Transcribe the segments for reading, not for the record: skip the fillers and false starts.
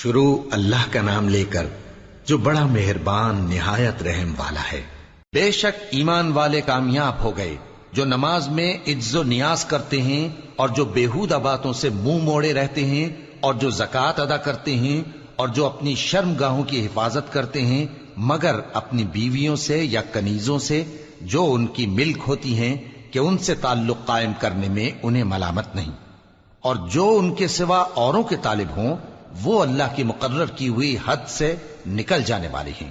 شروع اللہ کا نام لے کر جو بڑا مہربان نہایت رحم والا ہے۔ بے شک ایمان والے کامیاب ہو گئے جو نماز میں عجز و نیاز کرتے ہیں اور جو بیہودہ باتوں سے منہ موڑے رہتے ہیں اور جو زکوٰۃ ادا کرتے ہیں اور جو اپنی شرم گاہوں کی حفاظت کرتے ہیں مگر اپنی بیویوں سے یا کنیزوں سے جو ان کی ملک ہوتی ہیں کہ ان سے تعلق قائم کرنے میں انہیں ملامت نہیں، اور جو ان کے سوا اوروں کے طالب ہوں وہ اللہ کی مقرر کی ہوئی حد سے نکل جانے والے ہیں،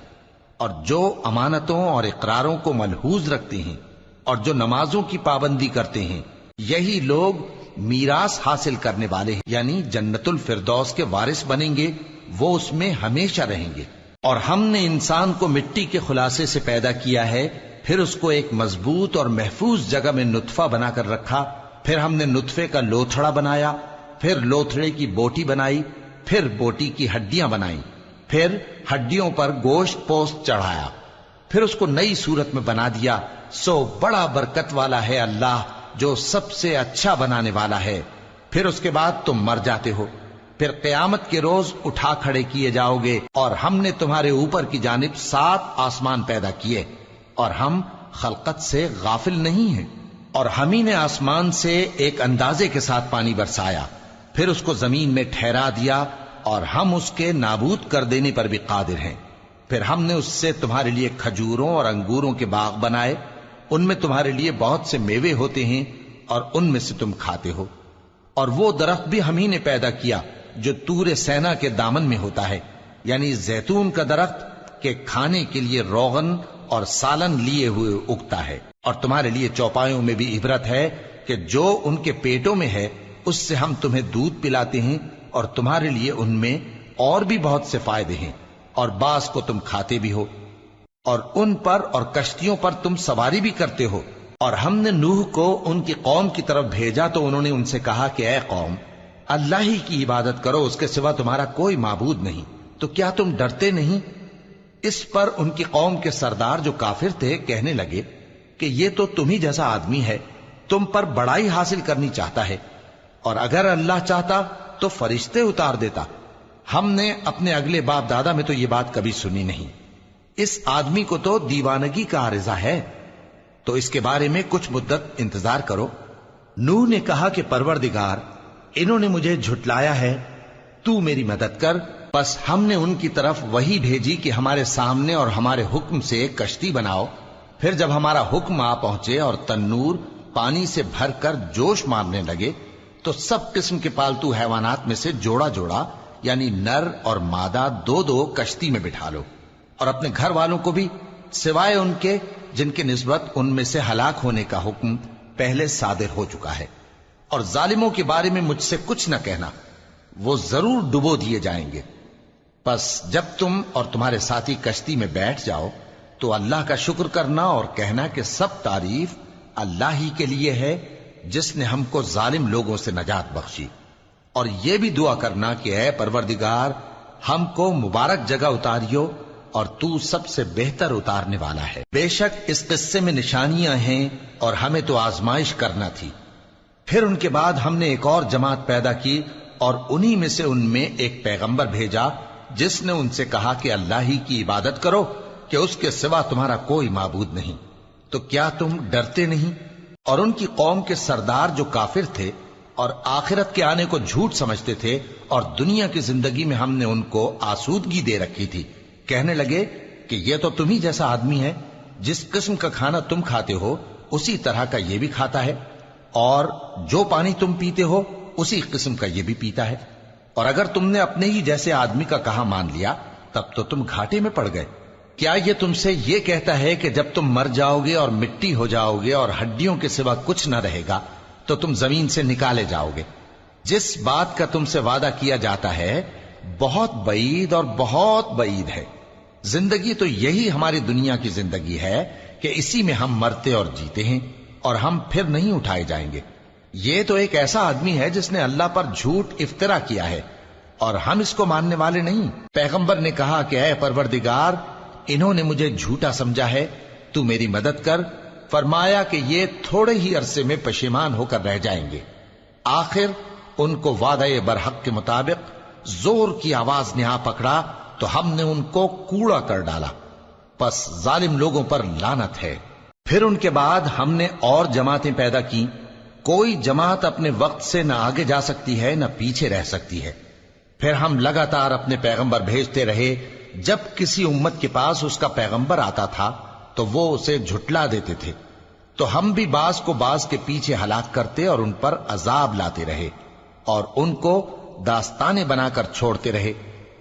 اور جو امانتوں اور اقراروں کو ملحوظ رکھتے ہیں اور جو نمازوں کی پابندی کرتے ہیں یہی لوگ میراث حاصل کرنے والے ہیں، یعنی جنت الفردوس کے وارث بنیں گے، وہ اس میں ہمیشہ رہیں گے۔ اور ہم نے انسان کو مٹی کے خلاصے سے پیدا کیا ہے، پھر اس کو ایک مضبوط اور محفوظ جگہ میں نطفہ بنا کر رکھا، پھر ہم نے نطفے کا لوتھڑا بنایا، پھر لوتھڑے کی بوٹی بنائی، پھر بوٹی کی ہڈیاں بنائیں، پھر ہڈیوں پر گوشت پوست چڑھایا، پھر اس کو نئی صورت میں بنا دیا۔ سو بڑا برکت والا ہے اللہ جو سب سے اچھا بنانے والا ہے۔ پھر اس کے بعد تم مر جاتے ہو، پھر قیامت کے روز اٹھا کھڑے کیے جاؤ گے، اور ہم نے تمہارے اوپر کی جانب 7 آسمان پیدا کیے، اور ہم خلقت سے غافل نہیں ہیں۔ اور ہم ہی نے آسمان سے ایک اندازے کے ساتھ پانی برسایا، پھر اس کو زمین میں ٹھہرا دیا، اور ہم اس کے نابود کر دینے پر بھی قادر ہیں۔ پھر ہم نے اس سے تمہارے لیے کھجوروں اور انگوروں کے باغ بنائے، ان میں تمہارے لیے بہت سے میوے ہوتے ہیں اور ان میں سے تم کھاتے ہو۔ اور وہ درخت بھی ہم ہی نے پیدا کیا جو طور سینا کے دامن میں ہوتا ہے، یعنی زیتون کا درخت کہ کھانے کے لیے روغن اور سالن لیے ہوئے اگتا ہے۔ اور تمہارے لیے چوپایوں میں بھی عبرت ہے کہ جو ان کے پیٹوں میں ہے اس سے ہم تمہیں دودھ پلاتے ہیں، اور تمہارے لیے ان میں اور بھی بہت سے فائدے ہیں، اور بعض کو تم کھاتے بھی ہو، اور ان پر اور کشتیوں پر تم سواری بھی کرتے ہو۔ اور ہم نے نوح کو ان کی قوم کی طرف بھیجا تو انہوں نے ان سے کہا کہ اے قوم، اللہ ہی کی عبادت کرو، اس کے سوا تمہارا کوئی معبود نہیں، تو کیا تم ڈرتے نہیں؟ اس پر ان کی قوم کے سردار جو کافر تھے کہنے لگے کہ یہ تو تم ہی جیسا آدمی ہے، تم پر بڑائی حاصل کرنی چاہتا ہے، اور اگر اللہ چاہتا تو فرشتے اتار دیتا۔ ہم نے اپنے اگلے باپ دادا میں تو یہ بات کبھی سنی نہیں، اس آدمی کو تو دیوانگی کا عارضہ ہے، تو اس کے بارے میں کچھ مدت انتظار کرو۔ نوح نے کہا کہ پروردگار، انہوں نے مجھے جھٹلایا ہے، تو میری مدد کر۔ پس ہم نے ان کی طرف وحی بھیجی کہ ہمارے سامنے اور ہمارے حکم سے ایک کشتی بناؤ۔ پھر جب ہمارا حکم آ پہنچے اور تنور پانی سے بھر کر جوش مارنے لگے تو سب قسم کے پالتو حیوانات میں سے جوڑا جوڑا یعنی نر اور مادہ 2 کشتی میں بٹھا لو، اور اپنے گھر والوں کو بھی سوائے ان کے جن کے نسبت ان میں سے ہلاک ہونے کا حکم پہلے صادر ہو چکا ہے۔ اور ظالموں کے بارے میں مجھ سے کچھ نہ کہنا، وہ ضرور ڈبو دیے جائیں گے۔ پس جب تم اور تمہارے ساتھی کشتی میں بیٹھ جاؤ تو اللہ کا شکر کرنا اور کہنا کہ سب تعریف اللہ ہی کے لیے ہے جس نے ہم کو ظالم لوگوں سے نجات بخشی۔ اور یہ بھی دعا کرنا کہ اے پروردگار، ہم کو مبارک جگہ اتاریو، اور تو سب سے بہتر اتارنے والا ہے۔ بے شک اس قصے میں نشانیاں ہیں اور ہمیں تو آزمائش کرنا تھی۔ پھر ان کے بعد ہم نے ایک اور جماعت پیدا کی، اور انہی میں سے ان میں ایک پیغمبر بھیجا جس نے ان سے کہا کہ اللہ ہی کی عبادت کرو کہ اس کے سوا تمہارا کوئی معبود نہیں، تو کیا تم ڈرتے نہیں؟ اور ان کی قوم کے سردار جو کافر تھے اور آخرت کے آنے کو جھوٹ سمجھتے تھے، اور دنیا کی زندگی میں ہم نے ان کو آسودگی دے رکھی تھی، کہنے لگے کہ یہ تو تم ہی جیسا آدمی ہے، جس قسم کا کھانا تم کھاتے ہو اسی طرح کا یہ بھی کھاتا ہے، اور جو پانی تم پیتے ہو اسی قسم کا یہ بھی پیتا ہے، اور اگر تم نے اپنے ہی جیسے آدمی کا کہا مان لیا تب تو تم گھاٹے میں پڑ گئے۔ کیا یہ تم سے یہ کہتا ہے کہ جب تم مر جاؤ گے اور مٹی ہو جاؤ گے اور ہڈیوں کے سوا کچھ نہ رہے گا تو تم زمین سے نکالے جاؤ گے؟ جس بات کا تم سے وعدہ کیا جاتا ہے بہت بعید اور بہت بعید ہے۔ زندگی تو یہی ہماری دنیا کی زندگی ہے کہ اسی میں ہم مرتے اور جیتے ہیں، اور ہم پھر نہیں اٹھائے جائیں گے۔ یہ تو ایک ایسا آدمی ہے جس نے اللہ پر جھوٹ افطرا کیا ہے، اور ہم اس کو ماننے والے نہیں۔ پیغمبر نے کہا کہ اے پروردگار، انہوں نے مجھے جھوٹا سمجھا ہے، تو میری مدد کر۔ فرمایا کہ یہ تھوڑے ہی عرصے میں پشیمان ہو کر رہ جائیں گے، آخر ان کو وعدہ برحق کے مطابق زور کی آواز نے آ پکڑا تو ہم نے ان کو کوڑا کر ڈالا، پس ظالم لوگوں پر لعنت ہے۔ پھر ان کے بعد ہم نے اور جماعتیں پیدا کی، کوئی جماعت اپنے وقت سے نہ آگے جا سکتی ہے نہ پیچھے رہ سکتی ہے۔ پھر ہم لگاتار اپنے پیغمبر بھیجتے رہے، جب کسی امت کے پاس اس کا پیغمبر آتا تھا تو وہ اسے جھٹلا دیتے تھے، تو ہم بھی بعض کو بعض کے پیچھے ہلاک کرتے اور ان پر عذاب لاتے رہے اور ان کو داستانیں بنا کر چھوڑتے رہے۔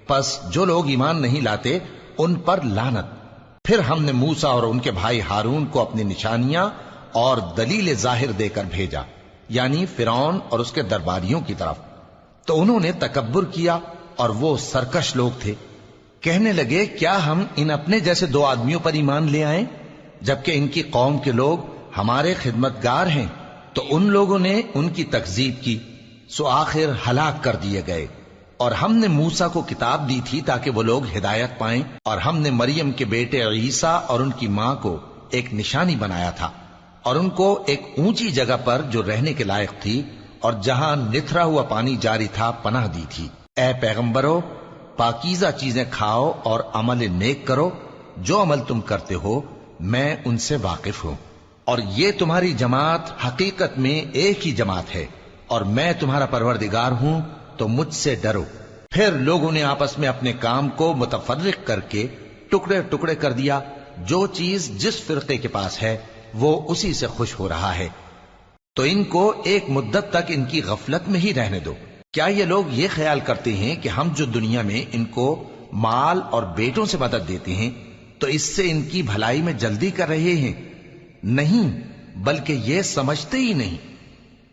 پس جو لوگ ایمان نہیں لاتے ان پر لعنت۔ پھر ہم نے موسیٰ اور ان کے بھائی ہارون کو اپنی نشانیاں اور دلیل ظاہر دے کر بھیجا، یعنی فرعون اور اس کے درباریوں کی طرف، تو انہوں نے تکبر کیا اور وہ سرکش لوگ تھے۔ کہنے لگے کیا ہم ان اپنے جیسے دو آدمیوں پر ایمان لے آئیں جبکہ ان کی قوم کے لوگ ہمارے خدمتگار ہیں؟ تو ان لوگوں نے ان کی تکذیب کی، سو آخر ہلاک کر دیے گئے۔ اور ہم نے موسیٰ کو کتاب دی تھی تاکہ وہ لوگ ہدایت پائیں، اور ہم نے مریم کے بیٹے عیسیٰ اور ان کی ماں کو ایک نشانی بنایا تھا اور ان کو ایک اونچی جگہ پر جو رہنے کے لائق تھی اور جہاں نتھرا ہوا پانی جاری تھا پناہ دی تھی۔ اے پیغمبرو، پاکیزہ چیزیں کھاؤ اور عمل نیک کرو، جو عمل تم کرتے ہو میں ان سے واقف ہوں، اور یہ تمہاری جماعت حقیقت میں ایک ہی جماعت ہے، اور میں تمہارا پروردگار ہوں، تو مجھ سے ڈرو۔ پھر لوگوں نے آپس میں اپنے کام کو متفرق کر کے ٹکڑے ٹکڑے کر دیا، جو چیز جس فرقے کے پاس ہے وہ اسی سے خوش ہو رہا ہے، تو ان کو ایک مدت تک ان کی غفلت میں ہی رہنے دو۔ کیا یہ لوگ یہ خیال کرتے ہیں کہ ہم جو دنیا میں ان کو مال اور بیٹوں سے مدد دیتے ہیں تو اس سے ان کی بھلائی میں جلدی کر رہے ہیں؟ نہیں، بلکہ یہ سمجھتے ہی نہیں۔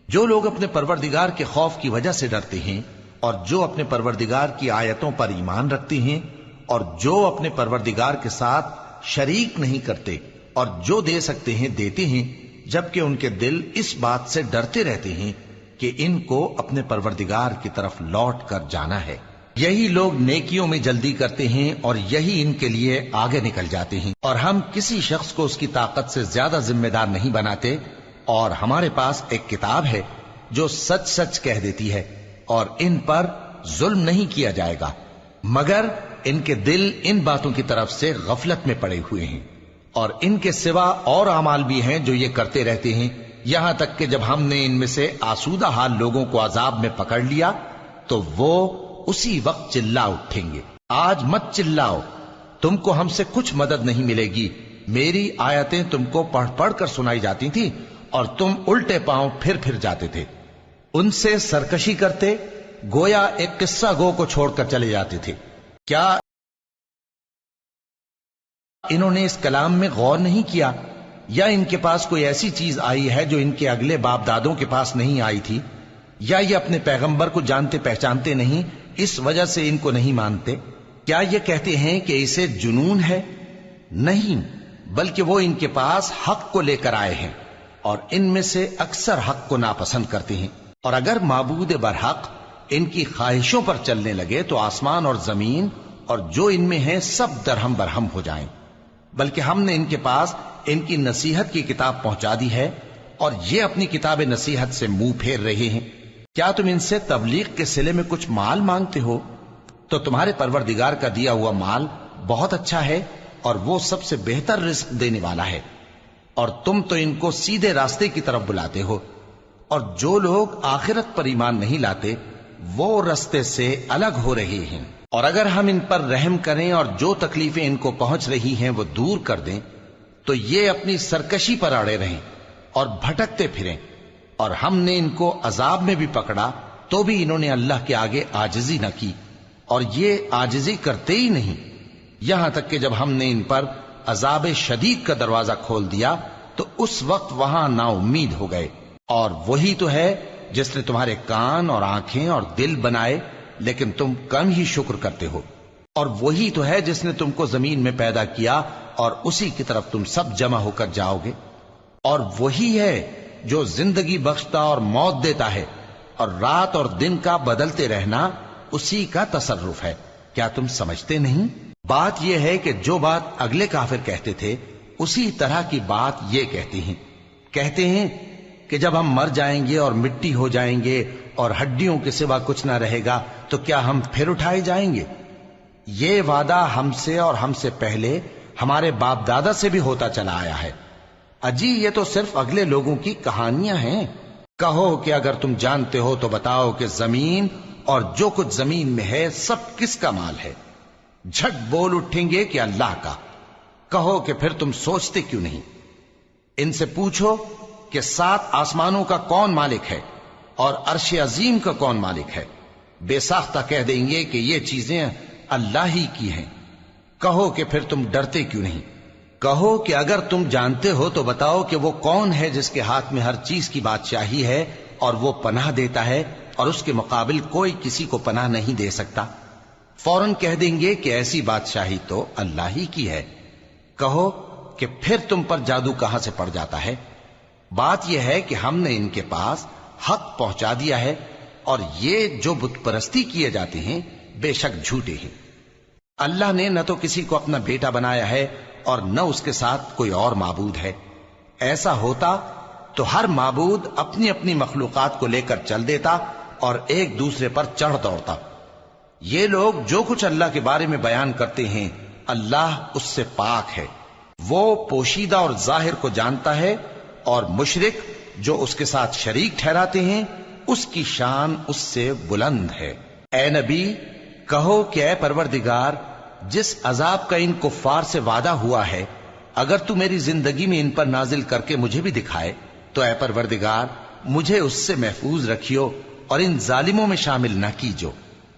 جو لوگ اپنے پروردگار کے خوف کی وجہ سے ڈرتے ہیں اور جو اپنے پروردگار کی آیتوں پر ایمان رکھتے ہیں اور جو اپنے پروردگار کے ساتھ شریک نہیں کرتے اور جو دے سکتے ہیں دیتے ہیں، جبکہ ان کے دل اس بات سے ڈرتے رہتے ہیں کہ ان کو اپنے پروردگار کی طرف لوٹ کر جانا ہے، یہی لوگ نیکیوں میں جلدی کرتے ہیں اور یہی ان کے لیے آگے نکل جاتے ہیں۔ اور ہم کسی شخص کو اس کی طاقت سے زیادہ ذمہ دار نہیں بناتے، اور ہمارے پاس ایک کتاب ہے جو سچ سچ کہہ دیتی ہے، اور ان پر ظلم نہیں کیا جائے گا، مگر ان کے دل ان باتوں کی طرف سے غفلت میں پڑے ہوئے ہیں۔ اور ان کے سوا اور اعمال بھی ہیں جو یہ کرتے رہتے ہیں، یہاں تک کہ جب ہم نے ان میں سے آسودہ حال لوگوں کو عذاب میں پکڑ لیا تو وہ اسی وقت چلا اٹھیں گے۔ آج مت چلاؤ، تم کو ہم سے کچھ مدد نہیں ملے گی، میری آیتیں تم کو پڑھ پڑھ کر سنائی جاتی تھی اور تم الٹے پاؤں پھر جاتے تھے۔ ان سے سرکشی کرتے، گویا ایک قصہ گو کو چھوڑ کر چلے جاتے تھے۔ کیا انہوں نے اس کلام میں غور نہیں کیا، یا ان کے پاس کوئی ایسی چیز آئی ہے جو ان کے اگلے باپ دادوں کے پاس نہیں آئی تھی، یا یہ اپنے پیغمبر کو جانتے پہچانتے نہیں اس وجہ سے ان کو نہیں مانتے؟ کیا یہ کہتے ہیں کہ اسے جنون ہے؟ نہیں، بلکہ وہ ان کے پاس حق کو لے کر آئے ہیں، اور ان میں سے اکثر حق کو ناپسند کرتے ہیں۔ اور اگر معبود برحق ان کی خواہشوں پر چلنے لگے تو آسمان اور زمین اور جو ان میں ہیں سب درہم برہم ہو جائیں۔ بلکہ ہم نے ان کے پاس ان کی نصیحت کی کتاب پہنچا دی ہے، اور یہ اپنی کتاب نصیحت سے منہ پھیر رہے ہیں۔ کیا تم ان سے تبلیغ کے صلے میں کچھ مال مانگتے ہو؟ تو تمہارے پروردگار کا دیا ہوا مال بہت اچھا ہے، اور وہ سب سے بہتر رزق دینے والا ہے، اور تم تو ان کو سیدھے راستے کی طرف بلاتے ہو۔ اور جو لوگ آخرت پر ایمان نہیں لاتے وہ راستے سے الگ ہو رہے ہیں۔ اور اگر ہم ان پر رحم کریں اور جو تکلیفیں ان کو پہنچ رہی ہیں وہ دور کر دیں تو یہ اپنی سرکشی پر اڑے رہیں اور بھٹکتے پھریں، اور ہم نے ان کو عذاب میں بھی پکڑا تو بھی انہوں نے اللہ کے آگے عاجزی نہ کی، اور یہ عاجزی کرتے ہی نہیں، یہاں تک کہ جب ہم نے ان پر عذاب شدید کا دروازہ کھول دیا تو اس وقت وہاں نا امید ہو گئے۔ اور وہی تو ہے جس نے تمہارے کان اور آنکھیں اور دل بنائے، لیکن تم کم ہی شکر کرتے ہو۔ اور وہی تو ہے جس نے تم کو زمین میں پیدا کیا اور اسی کی طرف تم سب جمع ہو کر جاؤ گے۔ اور وہی ہے جو زندگی بخشتا اور موت دیتا ہے، اور رات اور دن کا بدلتے رہنا اسی کا تصرف ہے۔ کیا تم سمجھتے نہیں؟ بات یہ ہے کہ جو بات اگلے کافر کہتے تھے اسی طرح کی بات یہ کہتے ہیں کہ جب ہم مر جائیں گے اور مٹی ہو جائیں گے اور ہڈیوں کے سوا کچھ نہ رہے گا تو کیا ہم پھر اٹھائے جائیں گے؟ یہ وعدہ ہم سے اور ہم سے پہلے ہمارے باپ دادا سے بھی ہوتا چلا آیا ہے۔ اجی یہ تو صرف اگلے لوگوں کی کہانیاں ہیں۔ کہو کہ اگر تم جانتے ہو تو بتاؤ کہ زمین اور جو کچھ زمین میں ہے سب کس کا مال ہے؟ جھٹ بول اٹھیں گے کہ اللہ کا۔ کہو کہ پھر تم سوچتے کیوں نہیں؟ ان سے پوچھو کہ 7 آسمانوں کا کون مالک ہے اور عرش عظیم کا کون مالک ہے؟ بے ساختہ کہہ دیں گے کہ یہ چیزیں اللہ ہی کی ہیں۔ کہو کہ پھر تم ڈرتے کیوں نہیں؟ کہو کہ اگر تم جانتے ہو تو بتاؤ کہ وہ کون ہے جس کے ہاتھ میں ہر چیز کی بادشاہی ہے اور وہ پناہ دیتا ہے اور اس کے مقابل کوئی کسی کو پناہ نہیں دے سکتا؟ فوراً کہہ دیں گے کہ ایسی بادشاہی تو اللہ ہی کی ہے۔ کہو کہ پھر تم پر جادو کہاں سے پڑ جاتا ہے؟ بات یہ ہے کہ ہم نے ان کے پاس حق پہنچا دیا ہے اور یہ جو بت پرستی کیے جاتے ہیں بے شک جھوٹے ہیں۔ اللہ نے نہ تو کسی کو اپنا بیٹا بنایا ہے اور نہ اس کے ساتھ کوئی اور معبود ہے۔ ایسا ہوتا تو ہر معبود اپنی اپنی مخلوقات کو لے کر چل دیتا اور ایک دوسرے پر چڑھ دوڑتا۔ یہ لوگ جو کچھ اللہ کے بارے میں بیان کرتے ہیں اللہ اس سے پاک ہے، وہ پوشیدہ اور ظاہر کو جانتا ہے، اور مشرک جو اس کے ساتھ شریک ٹھہراتے ہیں اس کی شان اس سے بلند ہے۔ اے نبی کہو کہ اے پروردگار، جس عذاب کا ان کفار سے وعدہ ہوا ہے اگر تو میری زندگی میں ان پر نازل کر کے مجھے بھی دکھائے تو اے پروردگار مجھے اس سے محفوظ رکھیو اور ان ظالموں میں شامل نہ کیجو،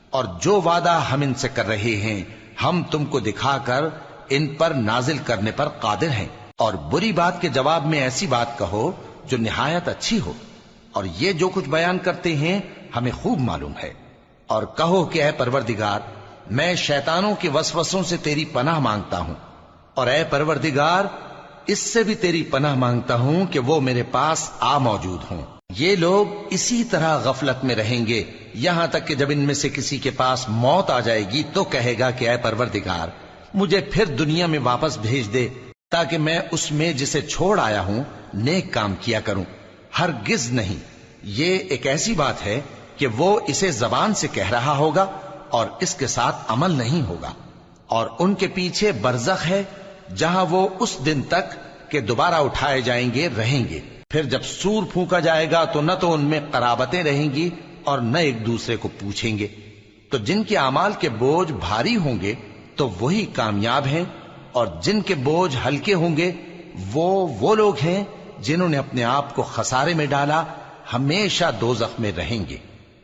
اور جو وعدہ ہم ان سے کر رہے ہیں ہم تم کو دکھا کر ان پر نازل کرنے پر قادر ہیں۔ اور بری بات کے جواب میں ایسی بات کہو جو نہایت اچھی ہو، اور یہ جو کچھ بیان کرتے ہیں ہمیں خوب معلوم ہے۔ اور کہو کہ اے پروردگار میں شیطانوں کے وسوسوں سے تیری پناہ مانگتا ہوں، اور اے پروردگار اس سے بھی تیری پناہ مانگتا ہوں کہ وہ میرے پاس آ موجود ہوں۔ یہ لوگ اسی طرح غفلت میں رہیں گے یہاں تک کہ جب ان میں سے کسی کے پاس موت آ جائے گی تو کہے گا کہ اے پروردگار مجھے پھر دنیا میں واپس بھیج دے تاکہ میں اس میں جسے چھوڑ آیا ہوں نیک کام کیا کروں۔ ہرگز نہیں، یہ ایک ایسی بات ہے کہ وہ اسے زبان سے کہہ رہا ہوگا اور اس کے ساتھ عمل نہیں ہوگا۔ اور ان کے پیچھے برزخ ہے جہاں وہ اس دن تک کہ دوبارہ اٹھائے جائیں گے رہیں گے۔ پھر جب سور پھونکا جائے گا تو نہ تو ان میں قرابتیں رہیں گی اور نہ ایک دوسرے کو پوچھیں گے۔ تو جن کے اعمال کے بوجھ بھاری ہوں گے تو وہی کامیاب ہیں، اور جن کے بوجھ ہلکے ہوں گے وہ لوگ ہیں جنہوں نے اپنے آپ کو خسارے میں ڈالا، ہمیشہ دوزخ میں رہیں گے۔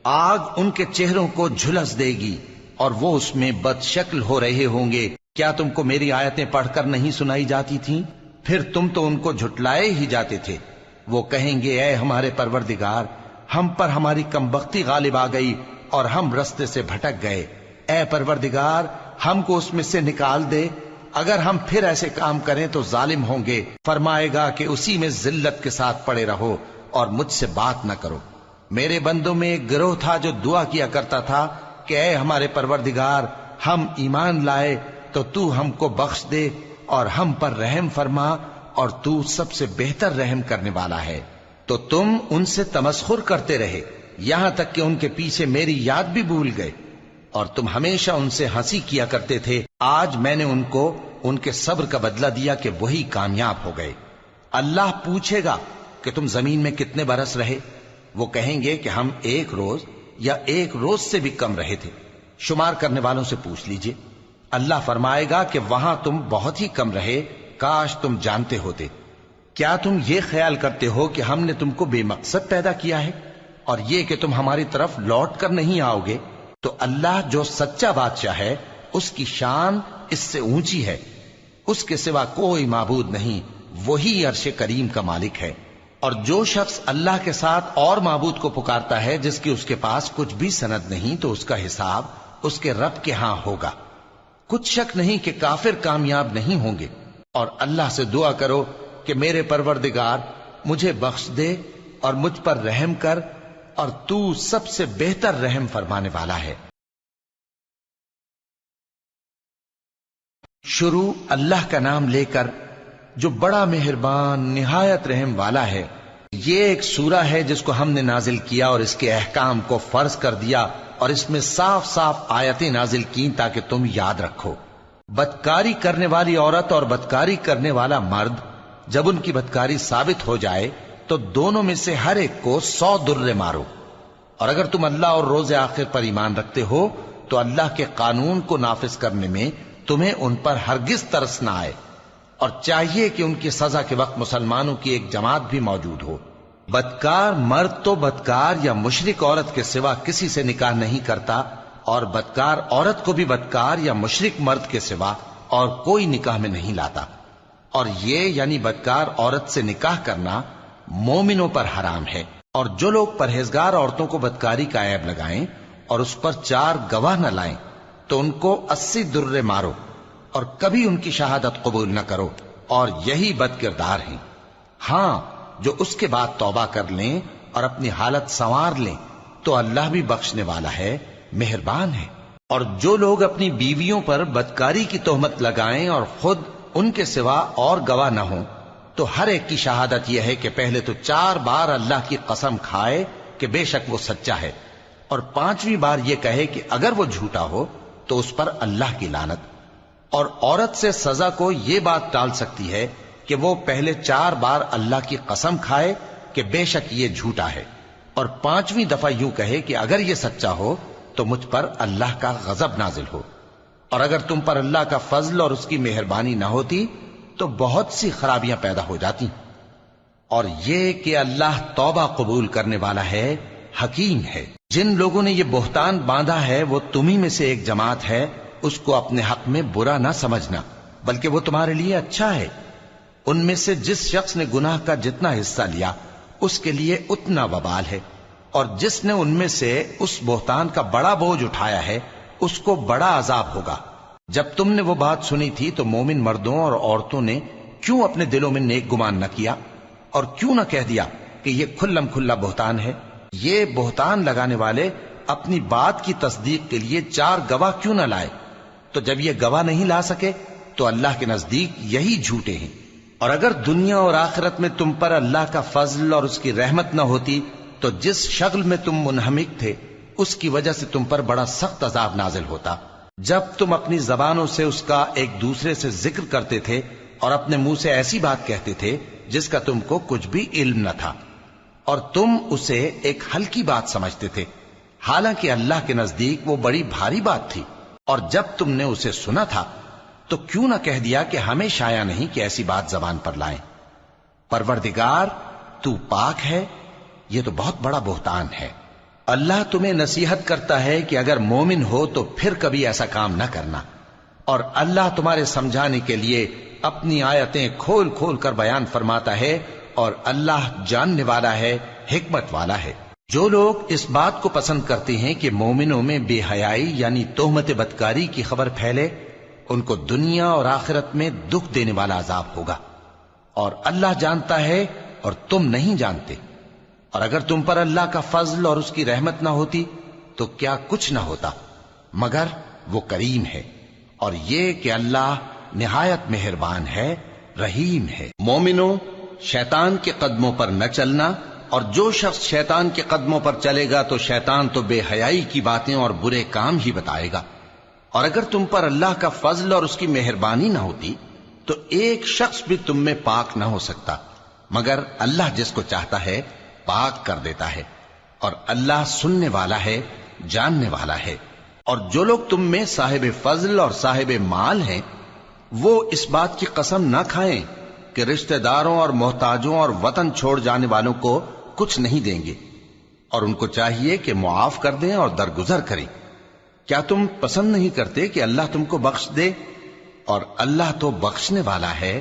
آگ ان کے چہروں کو جھلس دے گی اور وہ اس میں بد شکل ہو رہے ہوں گے۔ کیا تم کو میری آیتیں پڑھ کر نہیں سنائی جاتی تھیں؟ پھر تم تو ان کو جھٹلائے ہی جاتے تھے۔ وہ کہیں گے اے ہمارے پروردگار ہم پر ہماری کمبختی غالب آ گئی اور ہم رستے سے بھٹک گئے۔ اے پروردگار ہم کو اس میں سے نکال دے، اگر ہم پھر ایسے کام کریں تو ظالم ہوں گے۔ فرمائے گا کہ اسی میں ذلت کے ساتھ پڑے رہو اور مجھ سے بات نہ کرو۔ میرے بندوں میں ایک گروہ تھا جو دعا کیا کرتا تھا کہ اے ہمارے پروردگار ہم ایمان لائے تو تو ہم کو بخش دے اور ہم پر رحم فرما، اور تو سب سے بہتر رحم کرنے والا ہے۔ تو تم ان سے تمسخر کرتے رہے یہاں تک کہ ان کے پیچھے میری یاد بھی بھول گئے، اور تم ہمیشہ ان سے ہنسی کیا کرتے تھے۔ آج میں نے ان کو ان کے صبر کا بدلہ دیا کہ وہی کامیاب ہو گئے۔ اللہ پوچھے گا کہ تم زمین میں کتنے برس رہے؟ وہ کہیں گے کہ ہم 1 روز یا 1 روز سے بھی کم رہے تھے۔ شمار کرنے والوں سے پوچھ لیجئے۔ اللہ فرمائے گا کہ وہاں تم بہت ہی کم رہے، کاش تم جانتے ہوتے۔ کیا تم یہ خیال کرتے ہو کہ ہم نے تم کو بے مقصد پیدا کیا ہے اور یہ کہ تم ہماری طرف لوٹ کر نہیں آؤ گے؟ تو اللہ جو سچا بادشاہ ہے اس کی شان اس سے اونچی ہے، اس کے سوا کوئی معبود نہیں، وہی عرش کریم کا مالک ہے۔ اور جو شخص اللہ کے ساتھ اور معبود کو پکارتا ہے جس کی اس کے پاس کچھ بھی سند نہیں تو اس کا حساب اس کے رب کے ہاں ہوگا۔ کچھ شک نہیں کہ کافر کامیاب نہیں ہوں گے۔ اور اللہ سے دعا کرو کہ میرے پروردگار مجھے بخش دے اور مجھ پر رحم کر، اور تو سب سے بہتر رحم فرمانے والا ہے۔ شروع اللہ کا نام لے کر جو بڑا مہربان نہایت رحم والا ہے۔ یہ ایک سورہ ہے جس کو ہم نے نازل کیا اور اس کے احکام کو فرض کر دیا اور اس میں صاف صاف آیتیں نازل کی تاکہ تم یاد رکھو۔ بدکاری کرنے والی عورت اور بدکاری کرنے والا مرد جب ان کی بدکاری ثابت ہو جائے تو دونوں میں سے ہر ایک کو 100 درے مارو، اور اگر تم اللہ اور روز آخر پر ایمان رکھتے ہو تو اللہ کے قانون کو نافذ کرنے میں تمہیں ان پر ہرگز ترس نہ آئے، اور چاہیے کہ ان کی سزا کے وقت مسلمانوں کی ایک جماعت بھی موجود ہو۔ بدکار مرد تو بدکار یا مشرک عورت کے سوا کسی سے نکاح نہیں کرتا، اور بدکار عورت کو بھی بدکار یا مشرک مرد کے سوا اور کوئی نکاح میں نہیں لاتا، اور یہ یعنی بدکار عورت سے نکاح کرنا مومنوں پر حرام ہے۔ اور جو لوگ پرہیزگار عورتوں کو بدکاری کا عیب لگائیں اور اس پر 4 گواہ نہ لائیں تو ان کو 80 درے مارو، اور کبھی ان کی شہادت قبول نہ کرو، اور یہی بد کردار ہیں۔ ہاں، جو اس کے بعد توبہ کر لیں اور اپنی حالت سنوار لیں تو اللہ بھی بخشنے والا ہے، مہربان ہے۔ اور جو لوگ اپنی بیویوں پر بدکاری کی تہمت لگائیں اور خود ان کے سوا اور گواہ نہ ہوں تو ہر ایک کی شہادت یہ ہے کہ پہلے تو 4 بار اللہ کی قسم کھائے کہ بے شک وہ سچا ہے، اور 5ویں بار یہ کہے کہ اگر وہ جھوٹا ہو تو اس پر اللہ کی لعنت۔ اور عورت سے سزا کو یہ بات ٹال سکتی ہے کہ وہ پہلے 4 بار اللہ کی قسم کھائے کہ بے شک یہ جھوٹا ہے، اور 5ویں دفعہ یوں کہے کہ اگر یہ سچا ہو تو مجھ پر اللہ کا غضب نازل ہو۔ اور اگر تم پر اللہ کا فضل اور اس کی مہربانی نہ ہوتی تو بہت سی خرابیاں پیدا ہو جاتی۔ اور یہ کہ اللہ توبہ قبول کرنے والا ہے، حکیم ہے۔ جن لوگوں نے یہ بہتان باندھا ہے وہ تمہیں میں سے ایک جماعت ہے، اس کو اپنے حق میں برا نہ سمجھنا، بلکہ وہ تمہارے لیے اچھا ہے۔ ان میں سے جس شخص نے گناہ کا جتنا حصہ لیا اس کے لیے اتنا وبال ہے، اور جس نے ان میں سے اس بہتان کا بڑا بوجھ اٹھایا ہے اس کو بڑا عذاب ہوگا۔ جب تم نے وہ بات سنی تھی تو مومن مردوں اور عورتوں نے کیوں اپنے دلوں میں نیک گمان نہ کیا، اور کیوں نہ کہہ دیا کہ یہ کھلم کھلا بہتان ہے؟ یہ بہتان لگانے والے اپنی بات کی تصدیق کے لیے 4 گواہ کیوں نہ لائے؟ تو جب یہ گواہ نہیں لا سکے تو اللہ کے نزدیک یہی جھوٹے ہیں۔ اور اگر دنیا اور آخرت میں تم پر اللہ کا فضل اور اس کی رحمت نہ ہوتی تو جس شغل میں تم منہمک تھے اس کی وجہ سے تم پر بڑا سخت عذاب نازل ہوتا، جب تم اپنی زبانوں سے اس کا ایک دوسرے سے ذکر کرتے تھے اور اپنے منہ سے ایسی بات کہتے تھے جس کا تم کو کچھ بھی علم نہ تھا، اور تم اسے ایک ہلکی بات سمجھتے تھے، حالانکہ اللہ کے نزدیک وہ بڑی بھاری بات تھی۔ اور جب تم نے اسے سنا تھا تو کیوں نہ کہہ دیا کہ ہمیں شایع نہیں کہ ایسی بات زبان پر لائیں؟ پروردگار تو پاک ہے، یہ تو بہت بڑا بہتان ہے۔ اللہ تمہیں نصیحت کرتا ہے کہ اگر مومن ہو تو پھر کبھی ایسا کام نہ کرنا، اور اللہ تمہارے سمجھانے کے لیے اپنی آیتیں کھول کھول کر بیان فرماتا ہے، اور اللہ جاننے والا ہے، حکمت والا ہے۔ جو لوگ اس بات کو پسند کرتے ہیں کہ مومنوں میں بے حیائی یعنی تہمت بدکاری کی خبر پھیلے، ان کو دنیا اور آخرت میں دکھ دینے والا عذاب ہوگا، اور اللہ جانتا ہے اور تم نہیں جانتے۔ اور اگر تم پر اللہ کا فضل اور اس کی رحمت نہ ہوتی تو کیا کچھ نہ ہوتا، مگر وہ کریم ہے، اور یہ کہ اللہ نہایت مہربان ہے، رحیم ہے۔ مومنوں، شیطان کے قدموں پر نہ چلنا، اور جو شخص شیطان کے قدموں پر چلے گا تو شیطان تو بے حیائی کی باتیں اور برے کام ہی بتائے گا۔ اور اگر تم پر اللہ کا فضل اور اس کی مہربانی نہ ہوتی تو ایک شخص بھی تم میں پاک نہ ہو سکتا، مگر اللہ جس کو چاہتا ہے پاک کر دیتا ہے، اور اللہ سننے والا ہے، جاننے والا ہے۔ اور جو لوگ تم میں صاحب فضل اور صاحب مال ہیں وہ اس بات کی قسم نہ کھائیں کہ رشتہ داروں اور محتاجوں اور وطن چھوڑ جانے والوں کو کچھ نہیں دیں گے، اور ان کو چاہیے کہ معاف کر دیں اور درگزر کریں۔ کیا تم پسند نہیں کرتے کہ اللہ تم کو بخش دے؟ اور اللہ تو بخشنے والا ہے،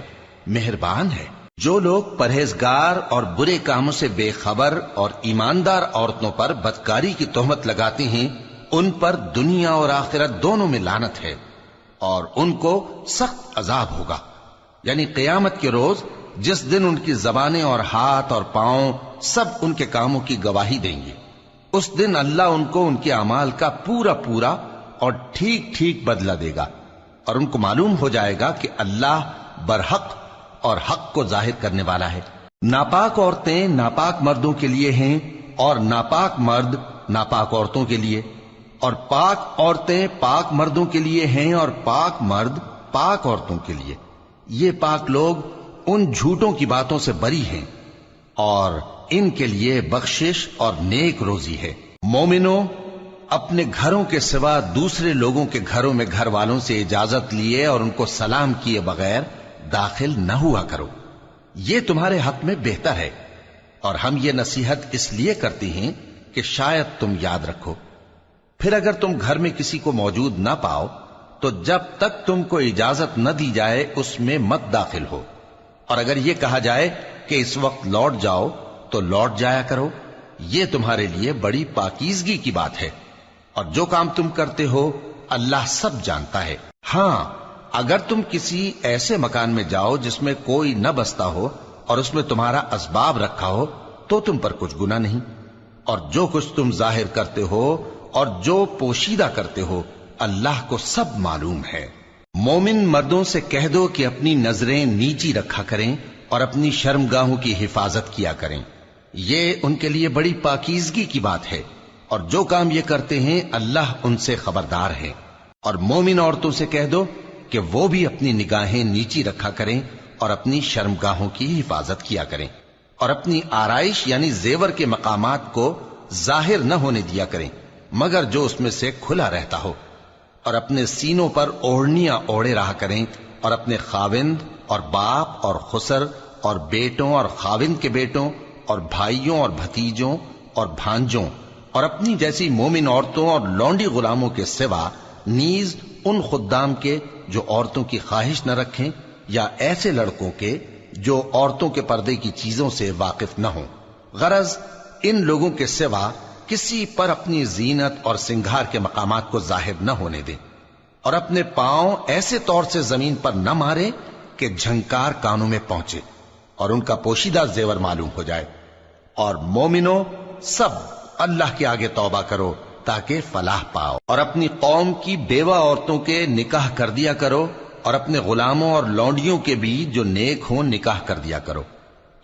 مہربان ہے۔ جو لوگ پرہیزگار اور برے کاموں سے بے خبر اور ایماندار عورتوں پر بدکاری کی تہمت لگاتے ہیں ان پر دنیا اور آخرت دونوں میں لعنت ہے، اور ان کو سخت عذاب ہوگا، یعنی قیامت کے روز جس دن ان کی زبانیں اور ہاتھ اور پاؤں سب ان کے کاموں کی گواہی دیں گے۔ اس دن اللہ ان کو ان کے اعمال کا پورا پورا اور ٹھیک ٹھیک بدلہ دے گا، اور ان کو معلوم ہو جائے گا کہ اللہ برحق اور حق کو ظاہر کرنے والا ہے۔ ناپاک عورتیں ناپاک مردوں کے لیے ہیں اور ناپاک مرد ناپاک عورتوں کے لیے، اور پاک عورتیں پاک مردوں کے لیے ہیں اور پاک مرد پاک عورتوں کے لیے۔ یہ پاک لوگ ان جھوٹوں کی باتوں سے بری ہیں اور ان کے لیے بخشش اور نیک روزی ہے۔ مومنوں، اپنے گھروں کے سوا دوسرے لوگوں کے گھروں میں گھر والوں سے اجازت لیے اور ان کو سلام کیے بغیر داخل نہ ہوا کرو، یہ تمہارے حق میں بہتر ہے، اور ہم یہ نصیحت اس لیے کرتے ہیں کہ شاید تم یاد رکھو۔ پھر اگر تم گھر میں کسی کو موجود نہ پاؤ تو جب تک تم کو اجازت نہ دی جائے اس میں مت داخل ہو، اور اگر یہ کہا جائے کہ اس وقت لوٹ جاؤ تو لوٹ جایا کرو، یہ تمہارے لیے بڑی پاکیزگی کی بات ہے، اور جو کام تم کرتے ہو اللہ سب جانتا ہے۔ ہاں، اگر تم کسی ایسے مکان میں جاؤ جس میں کوئی نہ بستا ہو اور اس میں تمہارا اسباب رکھا ہو تو تم پر کچھ گناہ نہیں، اور جو کچھ تم ظاہر کرتے ہو اور جو پوشیدہ کرتے ہو اللہ کو سب معلوم ہے۔ مومن مردوں سے کہہ دو کہ اپنی نظریں نیچی رکھا کریں اور اپنی شرمگاہوں کی حفاظت کیا کریں، یہ ان کے لیے بڑی پاکیزگی کی بات ہے، اور جو کام یہ کرتے ہیں اللہ ان سے خبردار ہے۔ اور مومن عورتوں سے کہہ دو کہ وہ بھی اپنی نگاہیں نیچی رکھا کریں اور اپنی شرمگاہوں کی حفاظت کیا کریں، اور اپنی آرائش یعنی زیور کے مقامات کو ظاہر نہ ہونے دیا کریں مگر جو اس میں سے کھلا رہتا ہو، اور اپنے سینوں پر اوڑھنیاں اوڑھے رہا کریں، اور اپنے خاوند اور باپ اور خسر اور بیٹوں اور خاوند کے بیٹوں اور بھائیوں اور بھتیجوں اور بھانجوں اور اپنی جیسی مومن عورتوں اور لونڈی غلاموں کے سوا نیز ان خدام کے جو عورتوں کی خواہش نہ رکھیں، یا ایسے لڑکوں کے جو عورتوں کے پردے کی چیزوں سے واقف نہ ہوں۔ غرض ان لوگوں کے سوا کسی پر اپنی زینت اور سنگھار کے مقامات کو ظاہر نہ ہونے دیں، اور اپنے پاؤں ایسے طور سے زمین پر نہ مارے کہ جھنکار کانوں میں پہنچے اور ان کا پوشیدہ زیور معلوم ہو جائے۔ اور مومنوں، سب اللہ کے آگے توبہ کرو تاکہ فلاح پاؤ، اور اپنی قوم کی بیوہ عورتوں کے نکاح کر دیا کرو، اور اپنے غلاموں اور لونڈیوں کے بھی جو نیک ہوں نکاح کر دیا کرو۔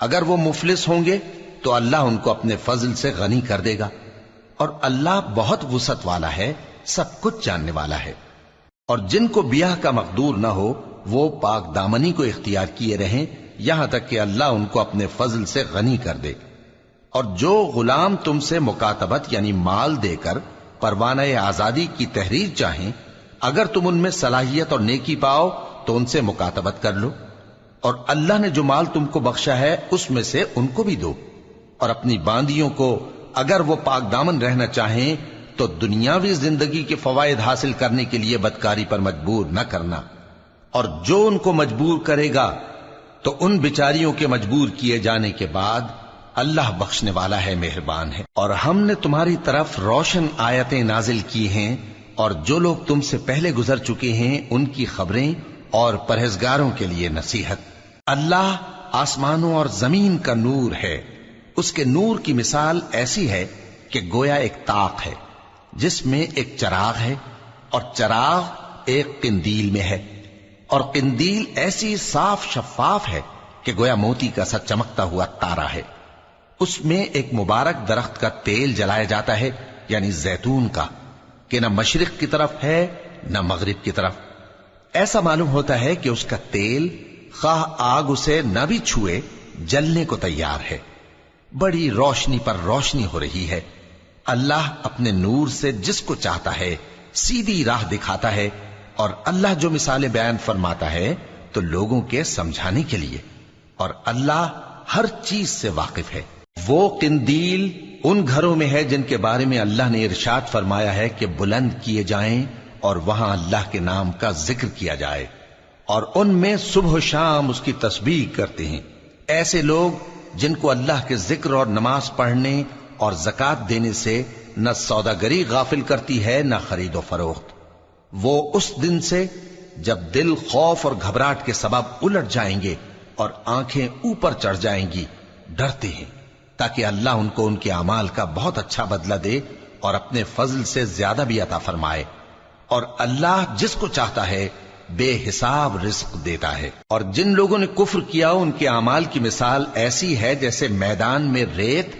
اگر وہ مفلس ہوں گے تو اللہ ان کو اپنے فضل سے غنی کر دے گا، اور اللہ بہت وسعت والا ہے، سب کچھ جاننے والا ہے۔ اور جن کو بیاہ کا مقدور نہ ہو وہ پاک دامنی کو اختیار کیے رہیں یہاں تک کہ اللہ ان کو اپنے فضل سے غنی کر دے۔ اور جو غلام تم سے مکاتبت یعنی مال دے کر پروانہ آزادی کی تحریر چاہیں، اگر تم ان میں صلاحیت اور نیکی پاؤ تو ان سے مکاتبت کر لو، اور اللہ نے جو مال تم کو بخشا ہے اس میں سے ان کو بھی دو۔ اور اپنی باندیوں کو اگر وہ پاک دامن رہنا چاہیں تو دنیاوی زندگی کے فوائد حاصل کرنے کے لیے بدکاری پر مجبور نہ کرنا، اور جو ان کو مجبور کرے گا تو ان بیچاریوں کے مجبور کیے جانے کے بعد اللہ بخشنے والا ہے، مہربان ہے۔ اور ہم نے تمہاری طرف روشن آیتیں نازل کی ہیں، اور جو لوگ تم سے پہلے گزر چکے ہیں ان کی خبریں اور پرہیزگاروں کے لیے نصیحت۔ اللہ آسمانوں اور زمین کا نور ہے، اس کے نور کی مثال ایسی ہے کہ گویا ایک طاق ہے جس میں ایک چراغ ہے، اور چراغ ایک قندیل میں ہے، اور قندیل ایسی صاف شفاف ہے کہ گویا موتی کا سا چمکتا ہوا تارا ہے۔ اس میں ایک مبارک درخت کا تیل جلایا جاتا ہے یعنی زیتون کا، کہ نہ مشرق کی طرف ہے نہ مغرب کی طرف۔ ایسا معلوم ہوتا ہے کہ اس کا تیل خواہ آگ اسے نہ بھی چھوئے جلنے کو تیار ہے، بڑی روشنی پر روشنی ہو رہی ہے۔ اللہ اپنے نور سے جس کو چاہتا ہے سیدھی راہ دکھاتا ہے، اور اللہ جو مثالیں بیان فرماتا ہے تو لوگوں کے سمجھانے کے لیے، اور اللہ ہر چیز سے واقف ہے۔ وہ قندیل ان گھروں میں ہے جن کے بارے میں اللہ نے ارشاد فرمایا ہے کہ بلند کیے جائیں اور وہاں اللہ کے نام کا ذکر کیا جائے، اور ان میں صبح و شام اس کی تسبیح کرتے ہیں۔ ایسے لوگ جن کو اللہ کے ذکر اور نماز پڑھنے اور زکوٰۃ دینے سے نہ سوداگری غافل کرتی ہے نہ خرید و فروخت، وہ اس دن سے جب دل خوف اور گھبراہٹ کے سبب الٹ جائیں گے اور آنکھیں اوپر چڑھ جائیں گی ڈرتے ہیں، تاکہ اللہ ان کو ان کے اعمال کا بہت اچھا بدلہ دے اور اپنے فضل سے زیادہ بھی عطا فرمائے۔ اور اللہ جس کو چاہتا ہے بے حساب رزق دیتا ہے۔ اور جن لوگوں نے کفر کیا ان کے اعمال کی مثال ایسی ہے جیسے میدان میں ریت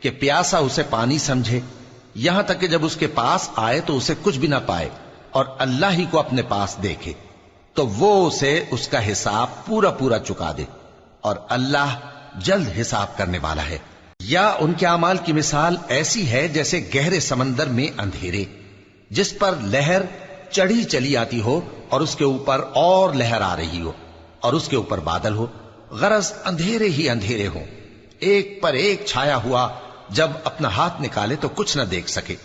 کہ پیاسا اسے پانی سمجھے، یہاں تک کہ جب اس کے پاس آئے تو اسے کچھ بھی نہ پائے اور اللہ ہی کو اپنے پاس دیکھے تو وہ اسے اس کا حساب پورا پورا چکا دے، اور اللہ جلد حساب کرنے والا ہے۔ یا ان کے اعمال کی مثال ایسی ہے جیسے گہرے سمندر میں اندھیرے جس پر لہر چڑھی چلی آتی ہو اور اس کے اوپر اور لہر آ رہی ہو اور اس کے اوپر بادل ہو، غرض اندھیرے ہی اندھیرے ہوں، ایک پر ایک چھایا ہوا، جب اپنا ہاتھ نکالے تو کچھ نہ دیکھ سکے،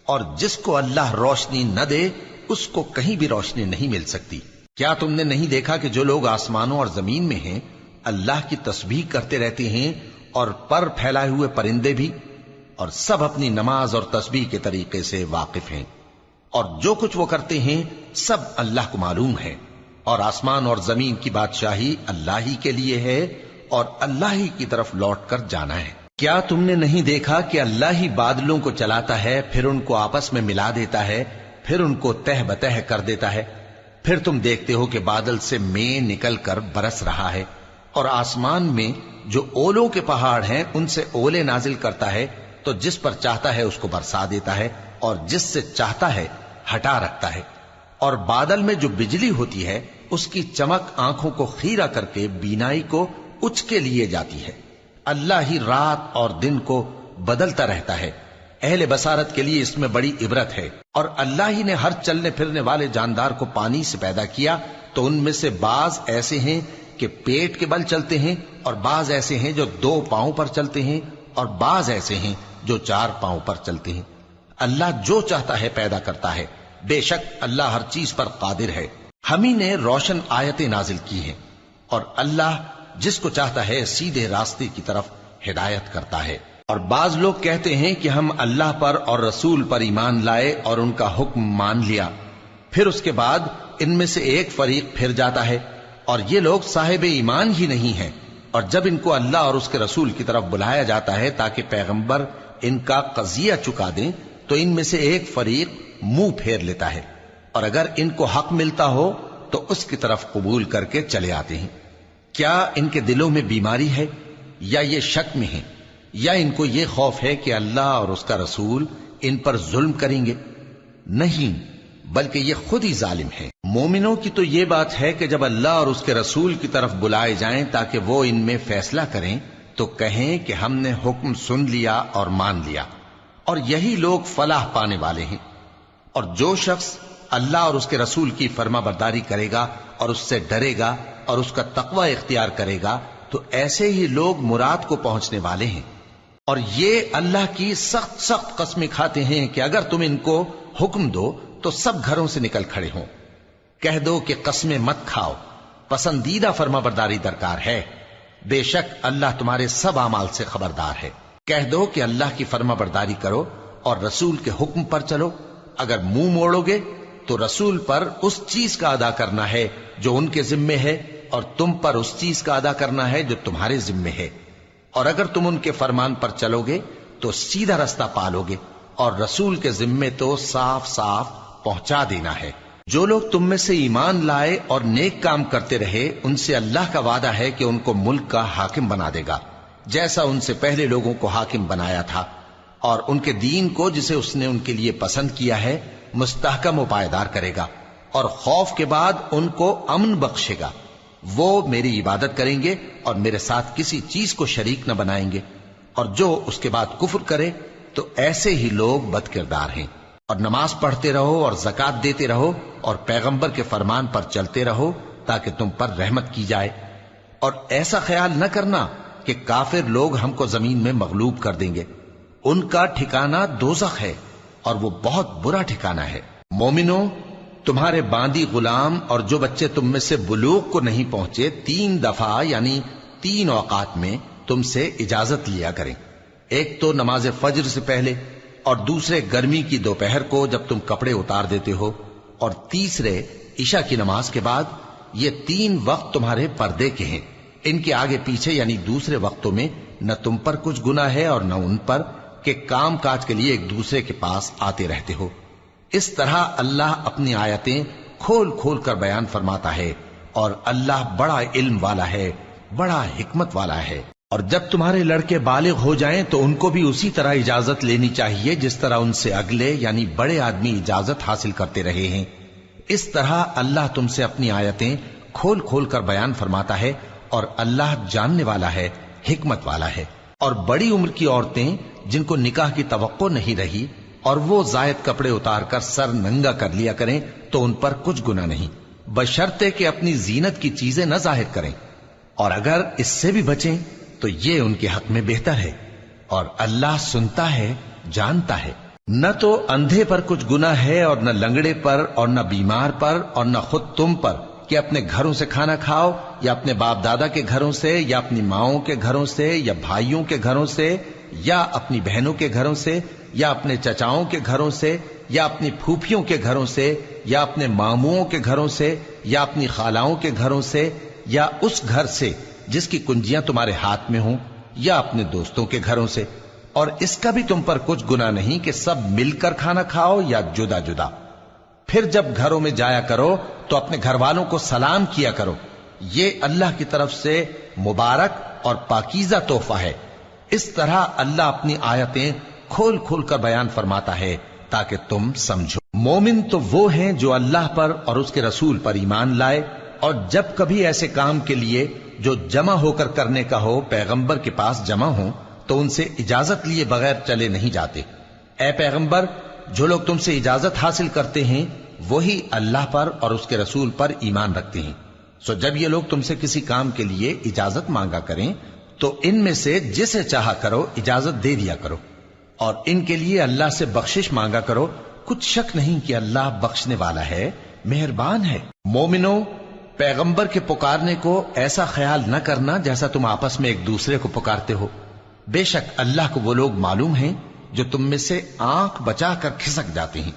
اور جس کو اللہ روشنی نہ دے اس کو کہیں بھی روشنی نہیں مل سکتی۔ کیا تم نے نہیں دیکھا کہ جو لوگ آسمانوں اور زمین میں ہیں اللہ کی تسبیح کرتے رہتے ہیں، اور پر پھیلائے ہوئے پرندے بھی، اور سب اپنی نماز اور تسبیح کے طریقے سے واقف ہیں، اور جو کچھ وہ کرتے ہیں سب اللہ کو معلوم ہے، اور آسمان اور زمین کی بادشاہی اللہ ہی کے لیے ہے اور اللہ ہی کی طرف لوٹ کر جانا ہے۔ کیا تم نے نہیں دیکھا کہ اللہ ہی بادلوں کو چلاتا ہے، پھر ان کو آپس میں ملا دیتا ہے، پھر ان کو تہ بتہ کر دیتا ہے، پھر تم دیکھتے ہو کہ بادل سے مے نکل کر برس رہا ہے، اور آسمان میں جو اولوں کے پہاڑ ہیں ان سے اولے نازل کرتا ہے، تو جس پر چاہتا ہے اس کو برسا دیتا ہے اور جس سے چاہتا ہے ہٹا رکھتا ہے۔ اور بادل میں جو بجلی ہوتی ہے اس کی چمک آنکھوں کو خیرہ کر کے بینائی کو اچکے لیے جاتی ہے۔ اللہ ہی رات اور دن کو بدلتا رہتا ہے، اہل بصارت کے لیے اس میں بڑی عبرت ہے۔ اور اللہ ہی نے ہر چلنے پھرنے والے جاندار کو پانی سے پیدا کیا، تو ان میں سے بعض ایسے ہیں کہ پیٹ کے بل چلتے ہیں، اور بعض ایسے ہیں جو 2 پاؤں پر چلتے ہیں، اور بعض ایسے ہیں جو 4 پاؤں پر چلتے ہیں۔ اللہ جو چاہتا ہے پیدا کرتا ہے، بے شک اللہ ہر چیز پر قادر ہے۔ ہم ہی نے روشن آیتیں نازل کی ہیں، اور اللہ جس کو چاہتا ہے سیدھے راستے کی طرف ہدایت کرتا ہے۔ اور بعض لوگ کہتے ہیں کہ ہم اللہ پر اور رسول پر ایمان لائے اور ان کا حکم مان لیا، پھر اس کے بعد ان میں سے ایک فریق پھر جاتا ہے، اور یہ لوگ صاحب ایمان ہی نہیں ہیں، اور جب ان کو اللہ اور اس کے رسول کی طرف بلایا جاتا ہے تاکہ پیغمبر ان کا قضیہ چکا دیں تو ان میں سے ایک فریق منہ پھیر لیتا ہے، اور اگر ان کو حق ملتا ہو تو اس کی طرف قبول کر کے چلے آتے ہیں۔ کیا ان کے دلوں میں بیماری ہے یا یہ شک میں ہیں، یا ان کو یہ خوف ہے کہ اللہ اور اس کا رسول ان پر ظلم کریں گے؟ نہیں، بلکہ یہ خود ہی ظالم ہیں۔ مومنوں کی تو یہ بات ہے کہ جب اللہ اور اس کے رسول کی طرف بلائے جائیں تاکہ وہ ان میں فیصلہ کریں تو کہیں کہ ہم نے حکم سن لیا اور مان لیا، اور یہی لوگ فلاح پانے والے ہیں۔ اور جو شخص اللہ اور اس کے رسول کی فرما برداری کرے گا اور اس سے ڈرے گا اور اس کا تقوی اختیار کرے گا تو ایسے ہی لوگ مراد کو پہنچنے والے ہیں۔ اور یہ اللہ کی سخت سخت قسمیں کھاتے ہیں کہ اگر تم ان کو حکم دو تو سب گھروں سے نکل کھڑے ہوں۔ کہہ دو کہ قسمیں مت کھاؤ، پسندیدہ فرما برداری درکار ہے، بے شک اللہ تمہارے سب اعمال سے خبردار ہے۔ کہہ دو کہ اللہ کی فرما برداری کرو اور رسول کے حکم پر چلو، اگر منہ موڑو گے تو رسول پر اس چیز کا ادا کرنا ہے جو ان کے ذمے ہے، اور تم پر اس چیز کا ادا کرنا ہے جو تمہارے ذمے ہے، اور اگر تم ان کے فرمان پر چلو گے تو سیدھا رستہ پالو گے، اور رسول کے ذمے تو صاف صاف پہنچا دینا ہے۔ جو لوگ تم میں سے ایمان لائے اور نیک کام کرتے رہے ان سے اللہ کا وعدہ ہے کہ ان کو ملک کا حاکم بنا دے گا، جیسا ان سے پہلے لوگوں کو حاکم بنایا تھا، اور ان کے دین کو جسے اس نے ان کے لیے پسند کیا ہے مستحکم و پائیدار کرے گا، اور خوف کے بعد ان کو امن بخشے گا۔ وہ میری عبادت کریں گے اور میرے ساتھ کسی چیز کو شریک نہ بنائیں گے، اور جو اس کے بعد کفر کرے تو ایسے ہی لوگ بد کردار ہیں۔ اور نماز پڑھتے رہو اور زکوٰۃ دیتے رہو اور پیغمبر کے فرمان پر چلتے رہو تاکہ تم پر رحمت کی جائے، اور ایسا خیال نہ کرنا کہ کافر لوگ ہم کو زمین میں مغلوب کر دیں گے، ان کا ٹھکانہ دوزخ ہے اور وہ بہت برا ٹھکانہ ہے۔ مومنوں، تمہارے باندی غلام اور جو بچے تم میں سے بلوغ کو نہیں پہنچے 3 دفعہ یعنی 3 اوقات میں تم سے اجازت لیا کریں، ایک تو نماز فجر سے پہلے، اور دوسرے گرمی کی دوپہر کو جب تم کپڑے اتار دیتے ہو، اور تیسرے عشاء کی نماز کے بعد۔ یہ 3 وقت تمہارے پردے کے ہیں، ان کے آگے پیچھے یعنی دوسرے وقتوں میں نہ تم پر کچھ گناہ ہے اور نہ ان پر کہ کام کاج کے لیے ایک دوسرے کے پاس آتے رہتے ہو۔ اس طرح اللہ اپنی آیتیں کھول کھول کر بیان فرماتا ہے، اور اللہ بڑا علم والا ہے، بڑا حکمت والا ہے۔ اور جب تمہارے لڑکے بالغ ہو جائیں تو ان کو بھی اسی طرح اجازت لینی چاہیے جس طرح ان سے اگلے یعنی بڑے آدمی اجازت حاصل کرتے رہے ہیں۔ اس طرح اللہ تم سے اپنی آیتیں کھول کھول کر بیان فرماتا ہے، اور اللہ جاننے والا ہے، حکمت والا ہے۔ اور بڑی عمر کی عورتیں جن کو نکاح کی توقع نہیں رہی اور وہ زائد کپڑے اتار کر سر ننگا کر لیا کریں تو ان پر کچھ گناہ نہیں، بشرطے کہ اپنی زینت کی چیزیں نہ ظاہر کریں، اور اگر اس سے بھی بچیں تو یہ ان کے حق میں بہتر ہے، اور اللہ سنتا ہے، جانتا ہے۔ نہ تو اندھے پر کچھ گناہ ہے، اور نہ لنگڑے پر، اور نہ بیمار پر، اور نہ خود تم پر کہ اپنے گھروں سے کھانا کھاؤ، یا اپنے باپ دادا کے گھروں سے، یا اپنی ماؤں کے گھروں سے، یا بھائیوں کے گھروں سے، یا اپنی بہنوں کے گھروں سے، یا اپنے چچاؤں کے گھروں سے، یا اپنی پھوپھیوں کے گھروں سے، یا اپنے ماموؤں کے گھروں سے، یا اپنی خالاؤں کے گھروں سے، یا اس گھر سے جس کی کنجیاں تمہارے ہاتھ میں ہوں، یا اپنے دوستوں کے گھروں سے۔ اور اس کا بھی تم پر کچھ گناہ نہیں کہ سب مل کر کھانا کھاؤ یا جدا جدا۔ پھر جب گھروں میں جایا کرو تو اپنے گھر والوں کو سلام کیا کرو، یہ اللہ کی طرف سے مبارک اور پاکیزہ تحفہ ہے۔ اس طرح اللہ اپنی آیتیں کھول کھول کر بیان فرماتا ہے تاکہ تم سمجھو۔ مومن تو وہ ہیں جو اللہ پر اور اس کے رسول پر ایمان لائے، اور جب کبھی ایسے کام کے لیے جو جمع ہو کر کرنے کا ہو پیغمبر کے پاس جمع ہوں تو ان سے اجازت لیے بغیر چلے نہیں جاتے۔ اے پیغمبر، جو لوگ تم سے اجازت حاصل کرتے ہیں وہی اللہ پر اور اس کے رسول پر ایمان رکھتے ہیں، سو جب یہ لوگ تم سے کسی کام کے لیے اجازت مانگا کریں تو ان میں سے جسے چاہا کرو اجازت دے دیا کرو، اور ان کے لیے اللہ سے بخشش مانگا کرو، کچھ شک نہیں کہ اللہ بخشنے والا ہے، مہربان ہے۔ مومنو، پیغمبر کے پکارنے کو ایسا خیال نہ کرنا جیسا تم آپس میں ایک دوسرے کو پکارتے ہو، بے شک اللہ کو وہ لوگ معلوم ہیں جو تم میں سے آنکھ بچا کر کھسک جاتے ہیں۔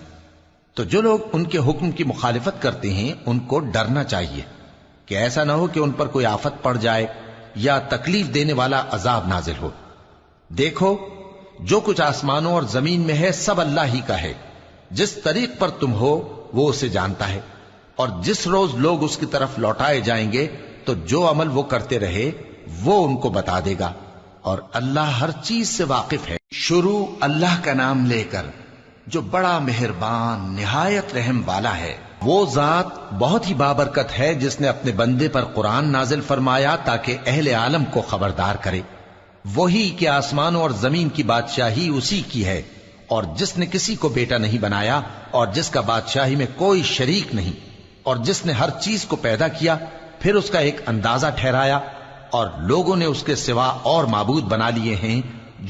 تو جو لوگ ان کے حکم کی مخالفت کرتے ہیں ان کو ڈرنا چاہیے کہ ایسا نہ ہو کہ ان پر کوئی آفت پڑ جائے یا تکلیف دینے والا عذاب نازل ہو۔ دیکھو، جو کچھ آسمانوں اور زمین میں ہے سب اللہ ہی کا ہے، جس طریق پر تم ہو وہ اسے جانتا ہے، اور جس روز لوگ اس کی طرف لوٹائے جائیں گے تو جو عمل وہ کرتے رہے وہ ان کو بتا دے گا، اور اللہ ہر چیز سے واقف ہے۔ شروع اللہ کا نام لے کر جو بڑا مہربان نہایت رحم والا ہے۔ وہ ذات بہت ہی بابرکت ہے جس نے اپنے بندے پر قرآن نازل فرمایا تاکہ اہل عالم کو خبردار کرے۔ وہی کہ آسمانوں اور زمین کی بادشاہی اسی کی ہے، اور جس نے کسی کو بیٹا نہیں بنایا اور جس کا بادشاہی میں کوئی شریک نہیں، اور جس نے ہر چیز کو پیدا کیا پھر اس کا ایک اندازہ ٹھہرایا، اور لوگوں نے اس کے سوا اور معبود بنا لیے ہیں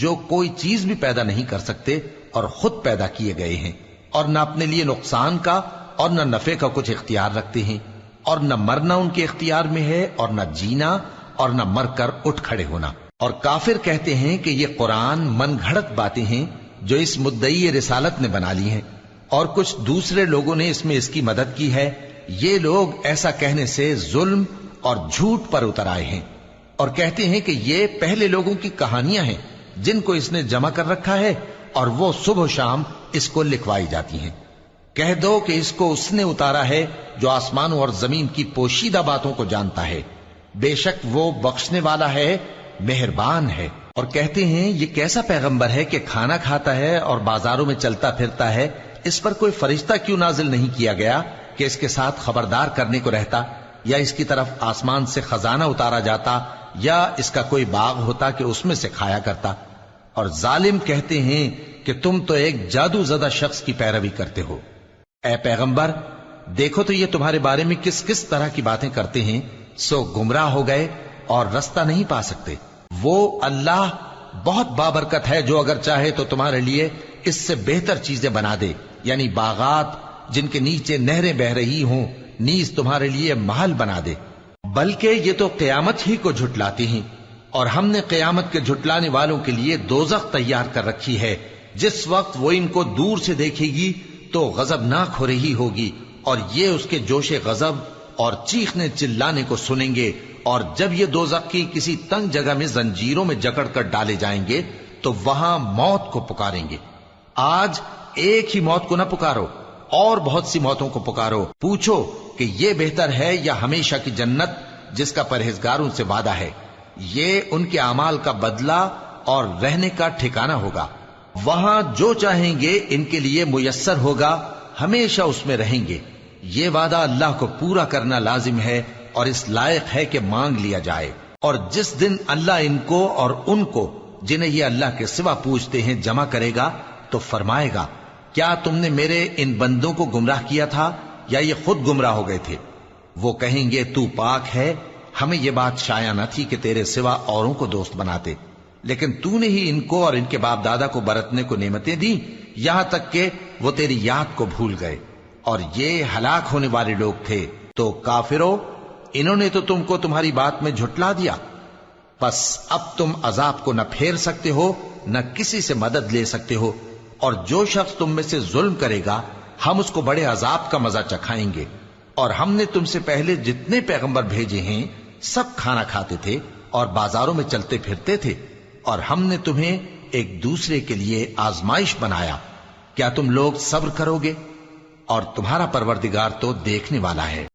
جو کوئی چیز بھی پیدا نہیں کر سکتے اور خود پیدا کیے گئے ہیں، اور نہ اپنے لیے نقصان کا اور نہ نفع کا کچھ اختیار رکھتے ہیں، اور نہ مرنا ان کے اختیار میں ہے اور نہ جینا اور نہ مر کر اٹھ کھڑے ہونا۔ اور کافر کہتے ہیں کہ یہ قرآن من گھڑت باتیں ہیں جو اس مدعی رسالت نے بنا لی ہیں، اور کچھ دوسرے لوگوں نے اس میں اس کی مدد کی ہے۔ یہ لوگ ایسا کہنے سے ظلم اور جھوٹ پر اتر آئے ہیں، اور کہتے ہیں کہ یہ پہلے لوگوں کی کہانیاں ہیں جن کو اس نے جمع کر رکھا ہے اور وہ صبح و شام اس کو لکھوائی جاتی ہیں۔ کہہ دو کہ اس کو اس نے اتارا ہے جو آسمانوں اور زمین کی پوشیدہ باتوں کو جانتا ہے، بے شک وہ بخشنے والا ہے، مہربان ہے۔ اور کہتے ہیں یہ کیسا پیغمبر ہے کہ کھانا کھاتا ہے اور بازاروں میں چلتا پھرتا ہے، اس پر کوئی فرشتہ کیوں نازل نہیں کیا گیا کہ اس کے ساتھ خبردار کرنے کو رہتا، یا اس کی طرف آسمان سے خزانہ اتارا جاتا، یا اس کا کوئی باغ ہوتا کہ اس میں سے کھایا کرتا۔ اور ظالم کہتے ہیں کہ تم تو ایک جادو زدہ شخص کی پیروی کرتے ہو۔ اے پیغمبر، دیکھو تو یہ تمہارے بارے میں کس کس طرح کی باتیں کرتے ہیں، سو گمراہ ہو گئے اور رستہ نہیں پا سکتے۔ وہ اللہ بہت بابرکت ہے جو اگر چاہے تو تمہارے لیے اس سے بہتر چیزیں بنا دے، یعنی باغات جن کے نیچے نہریں بہ رہی ہوں، نیز تمہارے لیے محل بنا دے۔ بلکہ یہ تو قیامت ہی کو جھٹلاتی ہیں، اور ہم نے قیامت کے جھٹلانے والوں کے لیے دوزخ تیار کر رکھی ہے، جس وقت وہ ان کو دور سے دیکھے گی تو غضبناک ہو رہی ہوگی، اور یہ اس کے جوش غضب اور چیخنے چلانے کو سنیں گے۔ اور جب یہ دوزخ کی کسی تنگ جگہ میں زنجیروں میں جکڑ کر ڈالے جائیں گے تو وہاں موت کو پکاریں گے۔ آج ایک ہی موت کو نہ پکارو، اور بہت سی موتوں کو پکارو، پوچھو کہ یہ بہتر ہے یا ہمیشہ کی جنت جس کا پرہیزگاروں سے وعدہ ہے، یہ ان کے اعمال کا بدلہ اور رہنے کا ٹھکانہ ہوگا، وہاں جو چاہیں گے ان کے لیے میسر ہوگا، ہمیشہ اس میں رہیں گے۔ یہ وعدہ اللہ کو پورا کرنا لازم ہے اور اس لائق ہے کہ مانگ لیا جائے۔ اور جس دن اللہ ان کو اور ان کو جنہیں یہ اللہ کے سوا پوچھتے ہیں جمع کرے گا تو فرمائے گا، کیا تم نے میرے ان بندوں کو گمراہ کیا تھا یا یہ خود گمراہ ہو گئے تھے؟ وہ کہیں گے تو پاک ہے، ہمیں یہ بات شایع نہ تھی کہ تیرے سوا اوروں کو دوست بناتے، لیکن تو نے ہی ان کو اور ان کے باپ دادا کو برتنے کو نعمتیں دی، یہاں تک کہ وہ تیری یاد کو بھول گئے، اور یہ ہلاک ہونے والے لوگ تھے۔ تو کافرو، انہوں نے تو تم کو تمہاری بات میں جھٹلا دیا، بس اب تم عذاب کو نہ پھیر سکتے ہو نہ کسی سے مدد لے سکتے ہو، اور جو شخص تم میں سے ظلم کرے گا ہم اس کو بڑے عذاب کا مزہ چکھائیں گے۔ اور ہم نے تم سے پہلے جتنے پیغمبر بھیجے ہیں سب کھانا کھاتے تھے اور بازاروں میں چلتے پھرتے تھے، اور ہم نے تمہیں ایک دوسرے کے لیے آزمائش بنایا، کیا تم لوگ صبر کرو گے؟ اور تمہارا پروردگار تو دیکھنے والا ہے۔